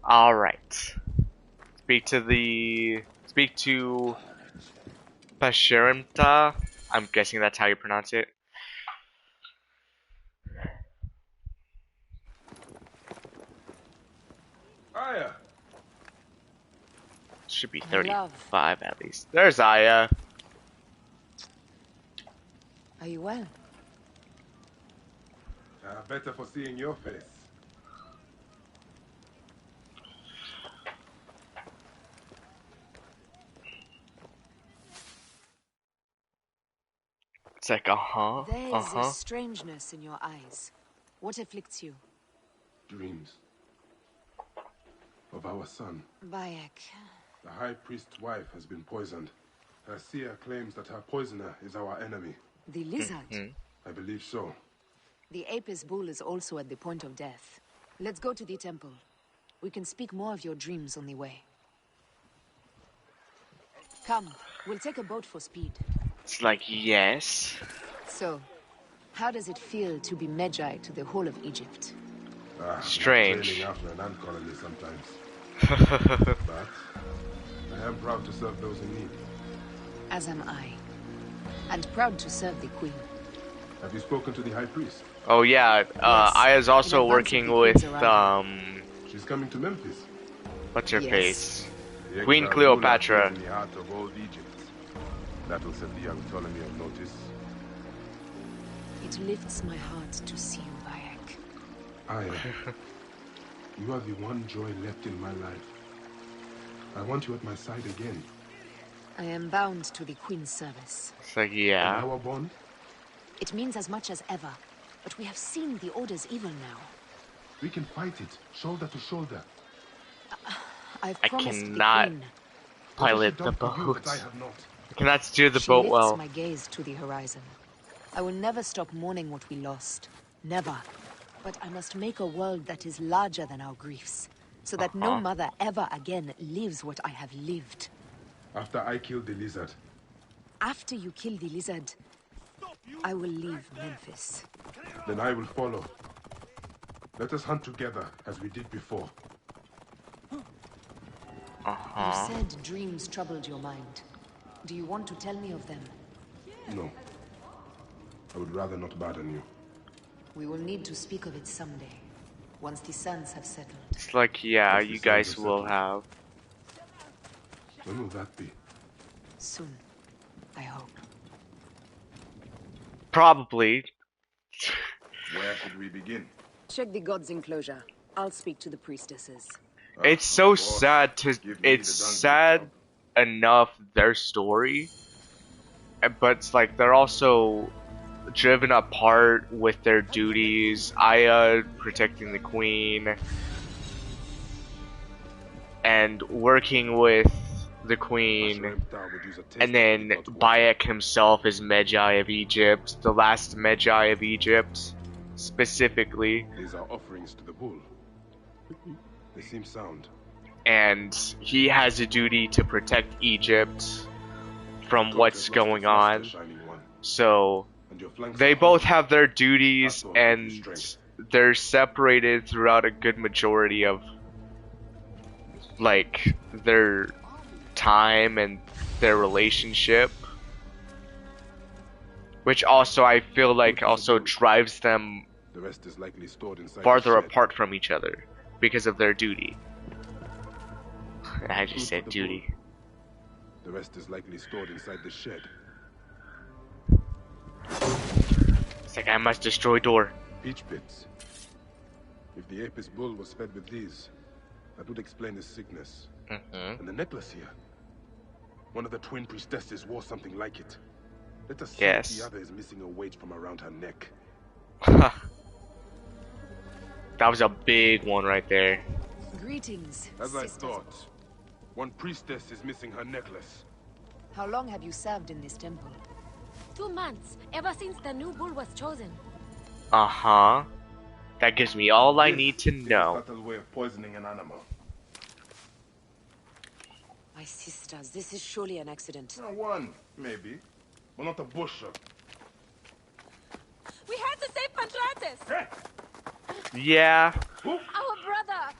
Alright. Speak to Pasherimta. I'm guessing that's how you pronounce it. Aya. Should be 35 at least. There's Aya. Are you well? Better for seeing your face. It's like, uh-huh. There's a strangeness in your eyes. What afflicts you? Dreams. Of our son. Bayek. The High Priest's wife has been poisoned. Her seer claims that her poisoner is our enemy. The lizard? I believe so. The Apis bull is also at the point of death. Let's go to the temple. We can speak more of your dreams on the way. Come, we'll take a boat for speed. It's like, yes. So, how does it feel to be Medjay to the whole of Egypt? Strange. After an ant colony sometimes. But I am proud to serve those in need. As am I. And proud to serve the Queen. Have you spoken to the High Priest? Oh yeah, Yes. Aya's also In advance working of the with, Queen's arrival. She's coming to Memphis. what's her Yes. face? The Queen exiled Cleopatra. ruler in the heart of old Egypt. That will set the young Ptolemy on notice. It lifts my heart to see you, Bayek. Aya, you are the one joy left in my life. I want you at my side again. I am bound to the Queen's service. It's like, And yeah. our bond? It means as much as ever. But we have seen the Order's evil now. We can fight it, shoulder to shoulder. I've I promised cannot the Queen. pilot the What has she done for you boat. that I have not? I cannot steer the She boat lifts well. my gaze to the horizon. I will never stop mourning what we lost. Never. But I must make a world that is larger than our griefs. So that no mother ever again lives what I have lived. After I killed the lizard, After you kill the lizard, I will leave Memphis. then I will follow. Let us hunt together as we did before. You said dreams troubled your mind. Do you want to tell me of them? No. I would rather not burden you. We will need to speak of it someday. Once the suns have settled. It's like, yeah, Once the you suns guys are will settled. have. When will that be? Soon. I hope. Probably. Where should we begin? Check the god's enclosure. I'll speak to the priestesses. It's so sad to. Give me It's the donkey sad job. enough, their story. But it's like, they're also driven apart with their duties. Aya protecting the queen. And working with the queen. And then Bayek himself is Medjay of Egypt, the last Medjay of Egypt, specifically. These are offerings to the bull. They seem sound. And he has a duty to protect Egypt from what's going on. So they both have their duties, and they're separated throughout a good majority of like their time and their relationship, which also I feel like also drives them The rest is likely stored inside farther the shed. apart from each other because of their duty. I just said the duty. The rest is likely stored inside the shed. It's like, I must destroy door. Peach pits. If the Apis bull was fed with these, that would explain his sickness. And the necklace here. One of the twin priestesses wore something like it. Let us see Yes. if the other is missing a weight from around her neck. That was a big one right there. Greetings, As I sisters. thought, one priestess is missing her necklace. How long have you served in this temple? 2 months, ever since the new bull was chosen. Uh-huh. That gives me all I This need to is a know. subtle way of poisoning an animal. My sisters, this is surely an accident. One, maybe. But not a bushel. We had to save Pantrates! Yeah. Our brother!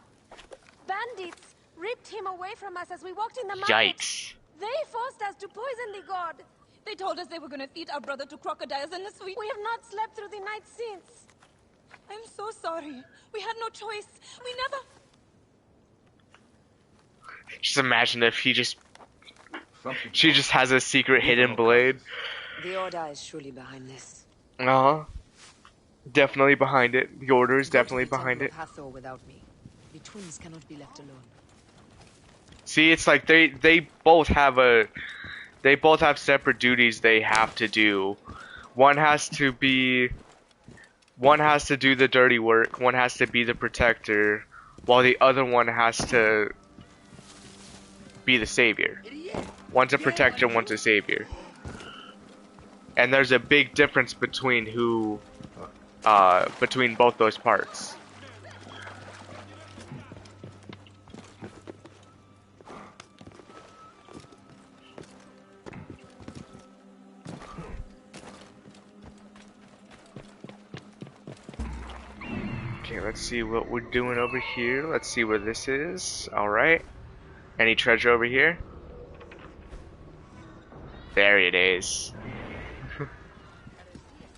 bandits ripped him away from us as we walked in the market. Yikes. They forced us to poison the god. They told us they were going to feed our brother to crocodiles in the sweet. We have not slept through the night since. I'm so sorry. We had no choice. We never... Just imagine if she just has a secret hidden blade. The Order is surely behind this. Uh-huh. Definitely behind it. The Order is definitely behind it. Hathor without me. The twins cannot be left alone. See, it's like they both have separate duties they have to do. One has to do the dirty work, one has to be the protector, while the other one has to be the savior. One's a protector, one's a savior. And there's a big difference between between both those parts. Okay, let's see what we're doing over here. Let's see where this is. Alright. Any treasure over here? There it is.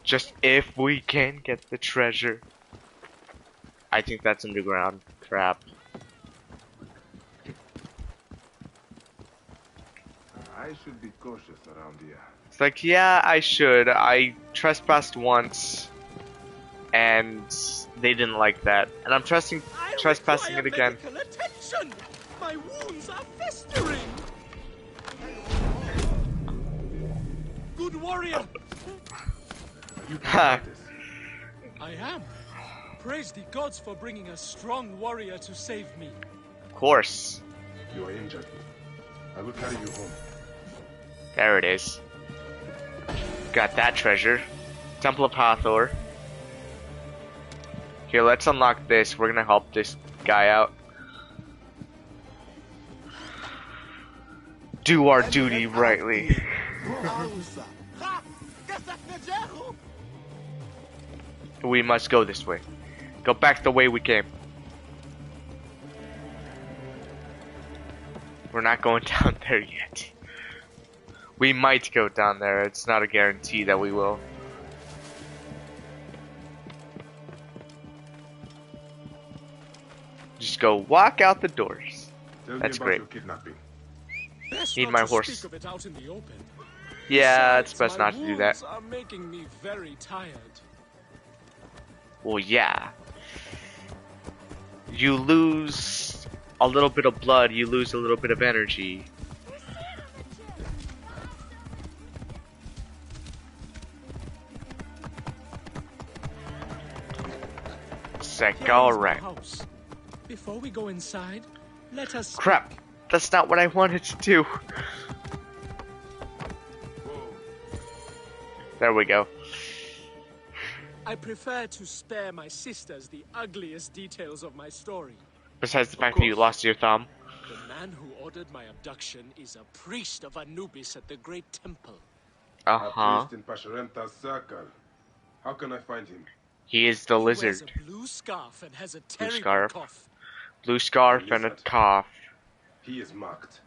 Just if we can get the treasure. I think that's underground crap. I should be cautious around here. It's like, yeah, I should. I trespassed once, and they didn't like that. And I'm trespassing it again. Attention! My wounds are festering! Good warrior! Ha! I am. Praise the gods for bringing a strong warrior to save me. Of course. You are injured. I will carry you home. There it is. Got that treasure. Temple of Hathor. Here, let's unlock this. We're gonna help this guy out. Do our duty rightly. We must go this way. Go back the way we came. We're not going down there yet. We might go down there. It's not a guarantee that we will. Just go walk out the doors. That's great. Need my horse. Yeah, it's best not to do that. Are making me very tired. Well, yeah. You lose a little bit of blood, you lose a little bit of energy. Alright. Before we go inside, let us... Crap! That's not what I wanted to do. There we go. I prefer to spare my sisters the ugliest details of my story. Besides the fact that you lost your thumb. The man who ordered my abduction is a priest of Anubis at the Great Temple. Uh-huh. A priest in Pasherentas Circle. How can I find him? He is the He wears lizard. a blue scarf and has a terrible scarf. cough. Blue scarf and a cough. He is marked.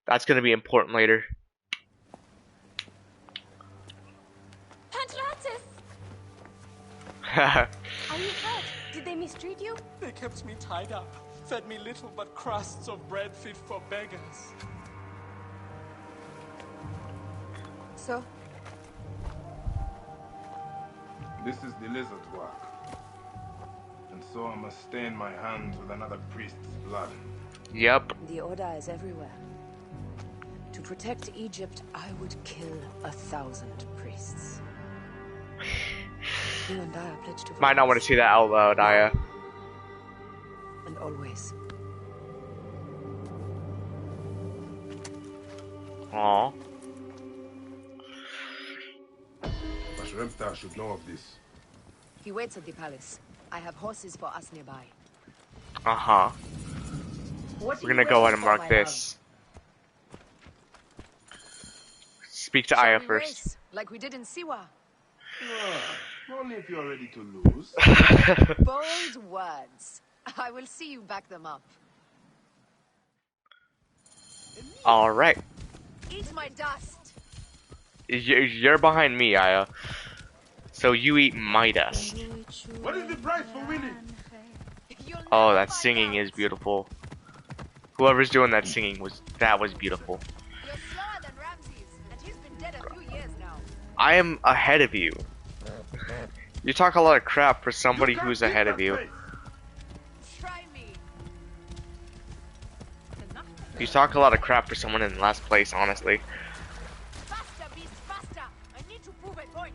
That's gonna be important later. Pantratis! Haha. Are you hurt? Did they mistreat you? They kept me tied up, fed me little but crusts of bread fit for beggars. So? This is the lizard's work. And so I must stain my hands with another priest's blood. Yep. The Order is everywhere. To protect Egypt, I would kill 1,000 priests. You and I are pledged to... Might not want to see that out loud, Aya. And always. Aww. Pasherentas should know of this. He waits at the palace. I have horses for us nearby. Uh-huh. We're gonna go ahead and mark this. Speak to Aya first. Race, like we did in Siwa. Only if you are ready to lose. Bold words. I will see you back them up. Alright. Eat my dust. You're behind me, Aya. So you eat my dust. What is the price for winning? Oh, that singing is beautiful. Whoever's doing that singing was beautiful. You're slower than Ramses, and he's been dead a few years now. I am ahead of you. You talk a lot of crap for somebody who's ahead of you. Try me. You talk a lot of crap for someone in last place, honestly. Faster, beast, faster. I need to prove a point.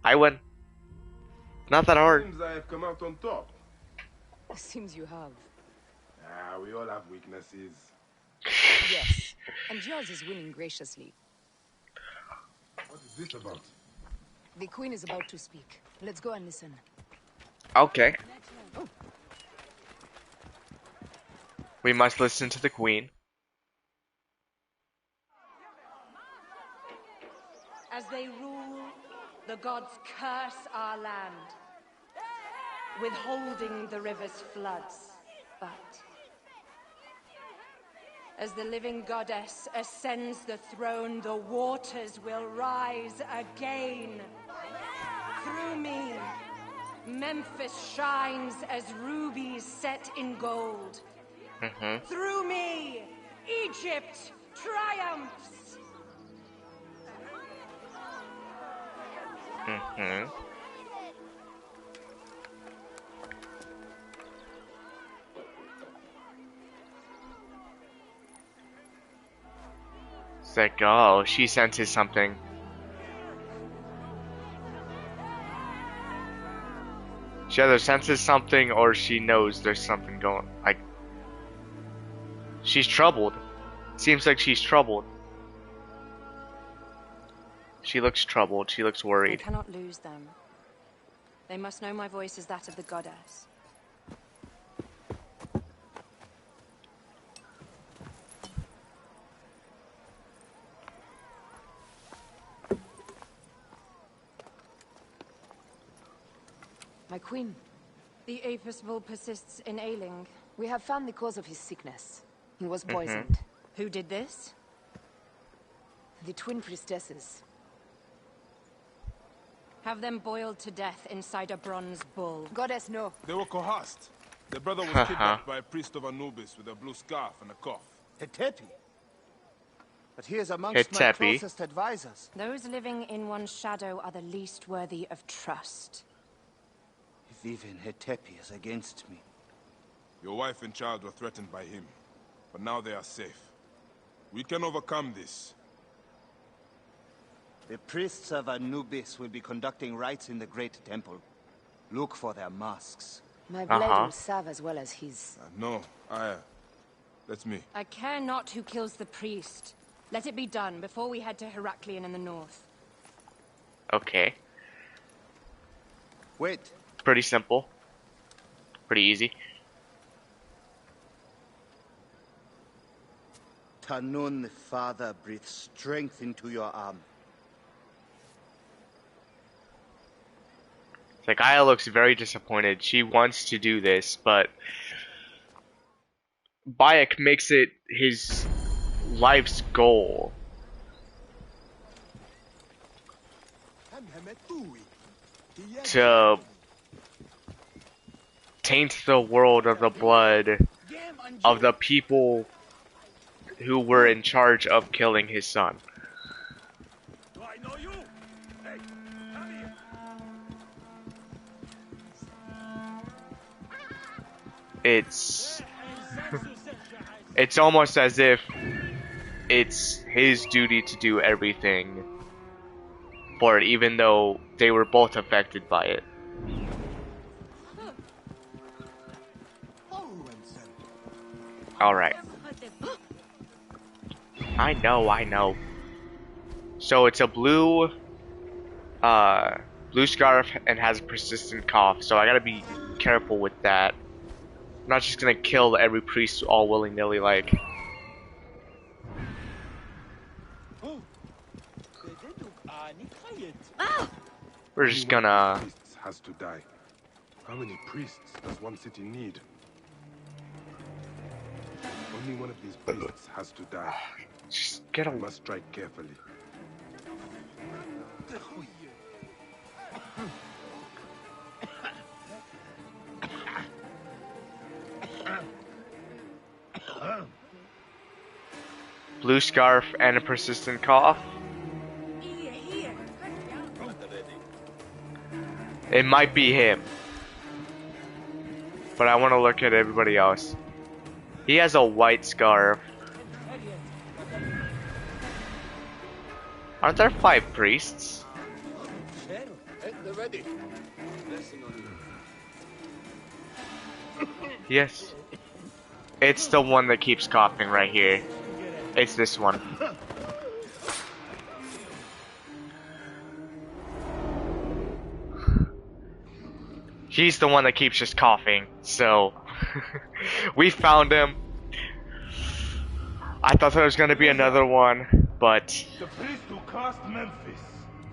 I win. Not that hard. Seems I have come out on top. Seems you have. Ah, we all have weaknesses. Yes, and yours is winning graciously. What is this about? The queen is about to speak. Let's go and listen. Okay. We must listen to the queen. As they rule, the gods curse our land, withholding the river's floods. But as the living goddess ascends the throne, the waters will rise again. Through me, Memphis shines as rubies set in gold. Through me, Egypt triumphs. It's like, oh, she senses something. She either senses something or she knows there's something going. Like, she's troubled. Seems like she's troubled. She looks troubled. She looks I worried. cannot lose them. They must know my voice is that of the goddess. My queen, The Apis bull persists in ailing. we have found the cause of his sickness. He was poisoned. Who did this? The twin priestesses. Have them boiled to death inside a bronze bull. Goddess, no. They were coerced. The brother was kidnapped by a priest of Anubis with a blue scarf and a cough. Hetepi. But he is amongst my closest advisors. Those living in one's shadow are the least worthy of trust. If even Hetepi is against me. Your wife and child were threatened by him, but now they are safe. We can overcome this. The priests of Anubis will be conducting rites in the Great Temple. Look for their masks. My blade will serve as well as his. No, that's me. I care not who kills the priest. Let it be done before we head to Heraklion in the north. Okay. Wait. Pretty simple. Pretty easy. Tanun the Father breathes strength into your arm. It's like Aya looks very disappointed. She wants to do this, but Bayek makes it his life's goal. To taint the world of the blood of the people who were in charge of killing his son. Do I know you? Hey, come here. It's almost as if it's his duty to do everything for it, even though they were both affected by it. Alright. I know. So it's a blue scarf and has a persistent cough, so I gotta be careful with that. I'm not just gonna kill every priest all willy-nilly like. We're just gonna... priests has to die. How many priests does one city need? Only one of these priests has to die. Just get We a... must strike carefully. Blue scarf and a persistent cough. It might be him. But I want to look at everybody else. He has a white scarf. Aren't there 5 priests? Yes. It's the one that keeps coughing right here. It's this one. He's the one that keeps just coughing, so we found him. I thought there was gonna be another one, but The priest who cast Memphis.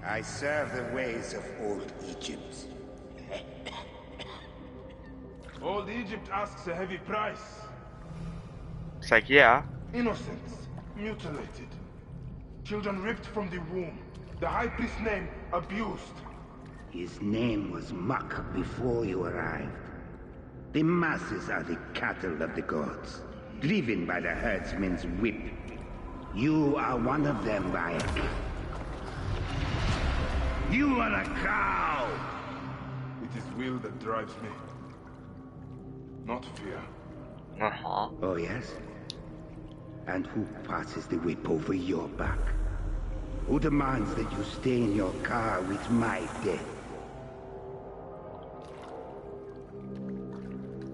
I serve the ways of old Egypt. Old Egypt asks a heavy price. it's like, yeah. Innocents mutilated. Children ripped from the womb. The high priest's name abused. His name was Muk before you arrived. The masses are the cattle of the gods, driven by the herdsman's whip. You are one of them, Bayek. You are a cow! It is will that drives me. Not fear. Uh-huh. Oh, yes? And who passes the whip over your back? Who demands that you stay in your car with my death?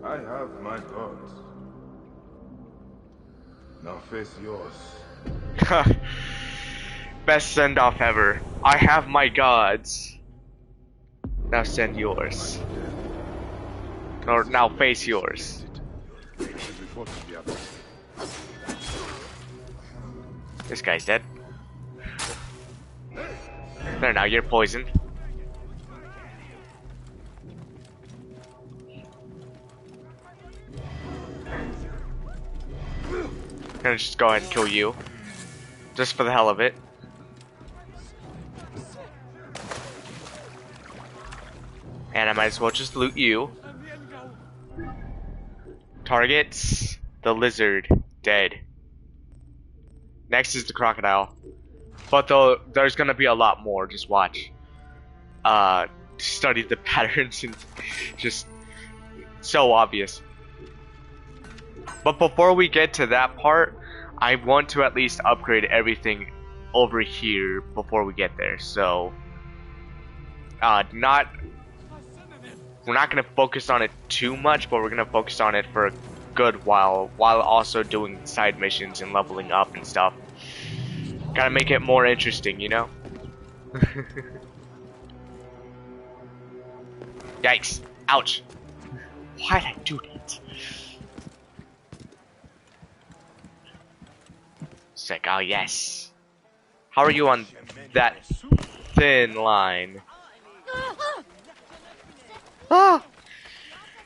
I have my gods. Now face yours. Best send-off ever. I have my gods. Now send yours. Or now face yours. This guy's dead. There, now you're poisoned. I'm gonna just go ahead and kill you. Just for the hell of it. And I might as well just loot you. Targets. The lizard. Dead. Next is the crocodile. But though there's gonna be a lot more, just watch. Study the patterns and just so obvious. But before we get to that part, I want to at least upgrade everything over here before we get there. So we're not gonna focus on it too much, but we're gonna focus on it for a good while also doing side missions and leveling up and stuff. Gotta make it more interesting, you know? Yikes. Ouch. Why'd I do that? It's like, oh yes. How are you on that thin line? Ah!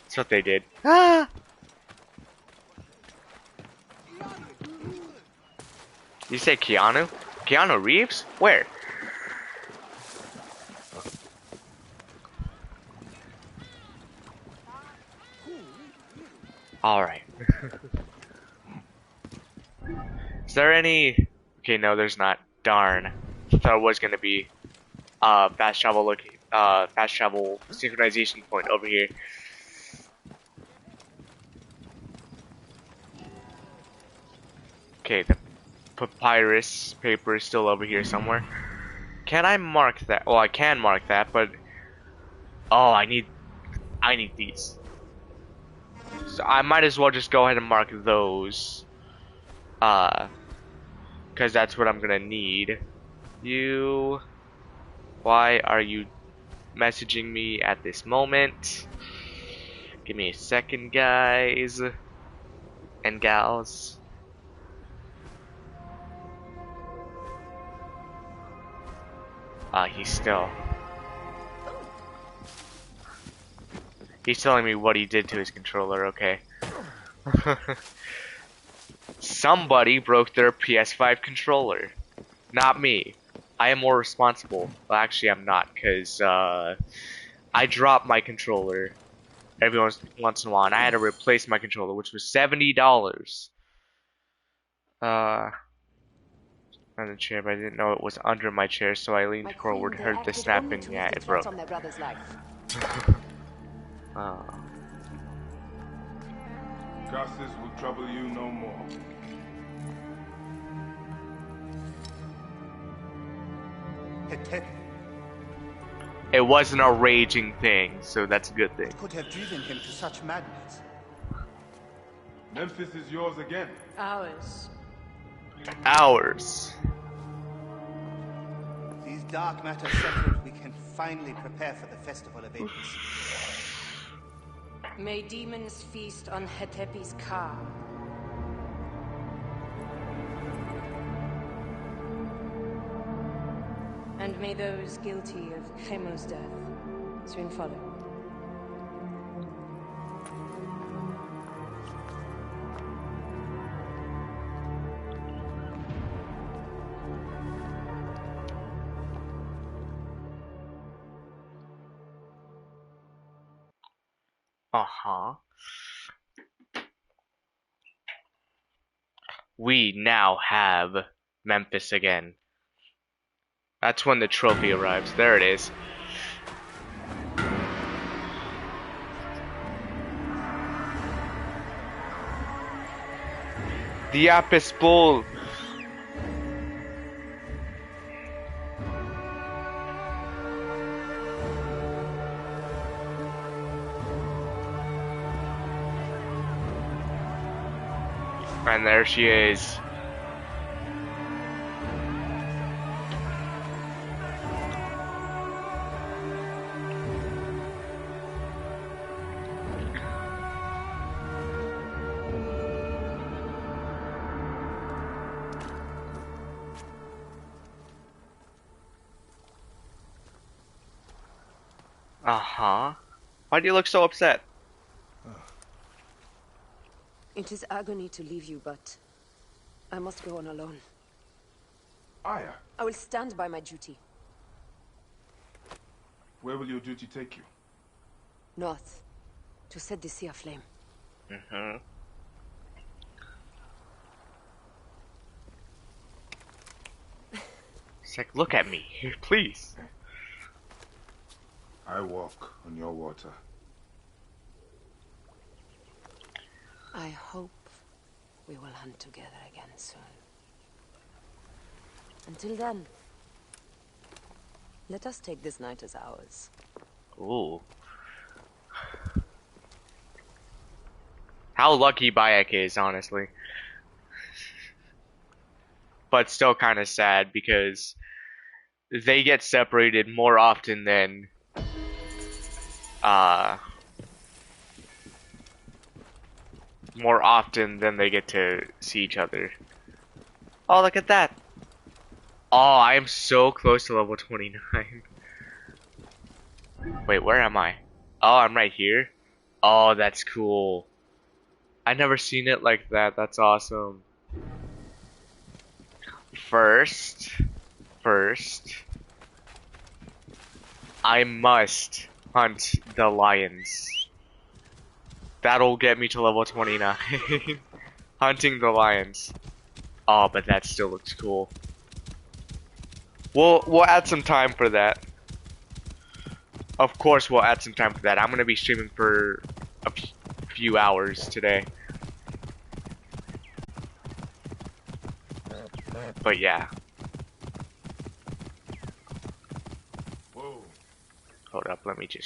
That's what they did. Ah! You say Keanu? Keanu Reeves? Where? Alright. Is there any... Okay, no, there's not. Darn. I thought it was gonna be fast travel synchronization point over here. Okay, the papyrus paper is still over here somewhere. Can I mark that? Well, I can mark that, but oh, I need these. So I might as well just go ahead and mark those. Because that's what I'm gonna need. You, why are you messaging me at this moment? Give me a second, guys and gals. He's still. He's telling me what he did to his controller, okay. Somebody broke their PS5 controller. Not me. I am more responsible. Well, actually, I'm not, because I drop my controller every once in a while, and I had to replace my controller, which was $70. On the chair, but I didn't know it was under my chair, so I leaned forward, heard the snapping. Yeah, it broke. Curses will trouble you no more. It wasn't a raging thing, so that's a good thing. What could have driven him to such madness? Memphis is yours again. Ours. Ours. These dark matters settled, we can finally prepare for the festival of Apis. May demons feast on Hetepi's car. And may those guilty of Chemo's death soon follow. Uh-huh. We now have Memphis again. That's when the trophy arrives. There it is. The Apis Bull. And there she is. Uh-huh. Why do you look so upset? It is agony to leave you, but I must go on alone. Aya, I will stand by my duty. where will your duty take you? North, to set the sea aflame. Mm-hmm. It's like, look at me, please. I walk on your water. I hope we will hunt together again soon. Until then, let us take this night as ours. Ooh. How lucky Bayek is, honestly. But still kind of sad because they get separated more often than they get to see each other. Oh, look at that. Oh, I am so close to level 29. Wait, where am I? Oh, I'm right here. Oh, that's cool. I never seen it like that. That's awesome. First, I must hunt the lions. That'll get me to level 29. Hunting the lions. Oh, but that still looks cool. We'll add some time for that. Of course, we'll add some time for that. I'm gonna be streaming for a few hours today. But yeah. Whoa. Hold up, let me just